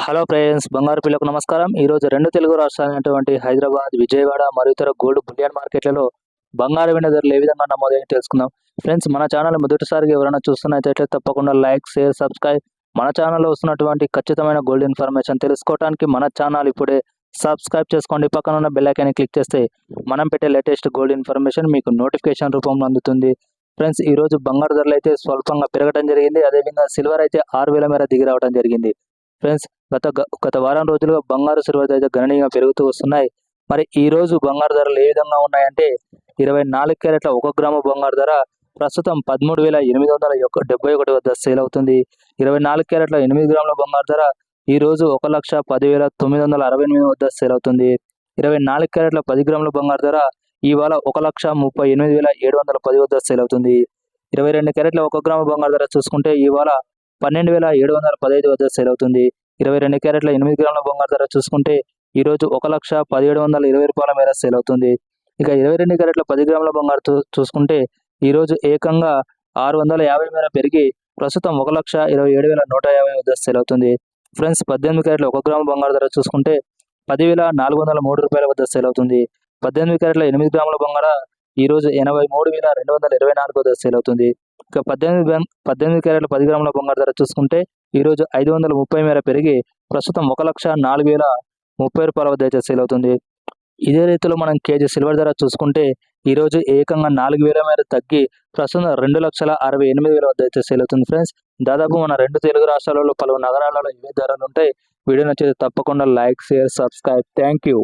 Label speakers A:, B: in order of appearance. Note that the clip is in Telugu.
A: హలో ఫ్రెండ్స్, బంగారు పిల్లకు నమస్కారం. ఈరోజు రెండు తెలుగు రాష్ట్రాలైనటువంటి హైదరాబాద్, విజయవాడ మరియు ఇతర గోల్డ్ బులియన్ మార్కెట్లలో బంగారు వెండి ధరలు ఏ విధంగా నమోదయ్యాయో తెలుసుకుందాం. ఫ్రెండ్స్, మన ఛానల్ మొదటిసారిగా ఎవరైనా చూస్తున్నట్లయితే తప్పకుండా లైక్, షేర్, సబ్స్క్రైబ్. మన ఛానల్లో వస్తున్నటువంటి ఖచ్చితమైన గోల్డ్ ఇన్ఫర్మేషన్ తెలుసుకోవడానికి మన ఛానల్ ఇప్పుడే సబ్స్క్రైబ్ చేసుకోండి. పక్కన ఉన్న బెల్ ఐకాన్ని క్లిక్ చేస్తే మనం పెట్టే లేటెస్ట్ గోల్డ్ ఇన్ఫర్మేషన్ మీకు నోటిఫికేషన్ రూపంలో అందుతుంది. ఫ్రెండ్స్, ఈరోజు బంగారు ధరలు అయితే స్వల్పంగా పెరగడం జరిగింది. అదేవిధంగా సిల్వర్ అయితే 6,000 మేర దిగి రావడం జరిగింది. ఫ్రెండ్స్, గత వారం రోజులుగా బంగారు సిల్వర్ అయితే గణనీయంగా పెరుగుతూ వస్తున్నాయి. మరి ఈ రోజు బంగారు ధరలు ఏ విధంగా ఉన్నాయంటే 24 క్యారెట్ల 1 గ్రాము బంగారు ధర ప్రస్తుతం 13,871 వద్ద సేల్ అవుతుంది. 24 క్యారెట్ల 8 గ్రాముల బంగారు ధర ఈ రోజు 1,10,968 వద్ద సేల్ అవుతుంది. 24 క్యారెట్ల 10 గ్రాముల బంగారు ధర ఇవాళ 1,38,710 వద్ద సేల్ అవుతుంది. 22 క్యారెట్ల 1 గ్రాము బంగారు ధర చూసుకుంటే ఇవాళ 12,715 వద్ద సేల్ అవుతుంది. 22 క్యారెట్ల 8 గ్రాముల బంగారు ధర చూసుకుంటే ఈరోజు 1,17,20 మేర సేల్ అవుతుంది. ఇక 22 క్యారెట్ల 10 గ్రాముల బంగారు చూసుకుంటే ఈరోజు ఏకంగా 650 మేర పెరిగి ప్రస్తుతం 1,27,150 వద్ద సేల్ అవుతుంది. ఫ్రెండ్స్, 18 క్యారెట్ల 1 గ్రాము బంగారు ధర చూసుకుంటే 10,403 వద్ద సేల్ అవుతుంది. 18 క్యారెట్ల 8 గ్రాముల బంగారు ఈరోజు 83,224 వద్ద సేల్ అవుతుంది. ఇక 18 క్యారెట్ల 10 గ్రాముల బంగారు ధర చూసుకుంటే ఈరోజు 530 మేర పెరిగి ప్రస్తుతం 1,04,030 వద్ద అయితే సేల్ అవుతుంది. ఇదే రీతిలో మనం కేజీ సిల్వర్ ధర చూసుకుంటే ఈరోజు ఏకంగా 4,000 మేర తగ్గి ప్రస్తుతం 2,68,000 వద్ద అయితే సేల్ అవుతుంది. ఫ్రెండ్స్, దాదాపు మన రెండు తెలుగు రాష్ట్రాలలో పలు నగరాలలో ఇవే ధరలు ఉంటాయి. వీడియో నచ్చితే తప్పకుండా like, share, subscribe. Thank you.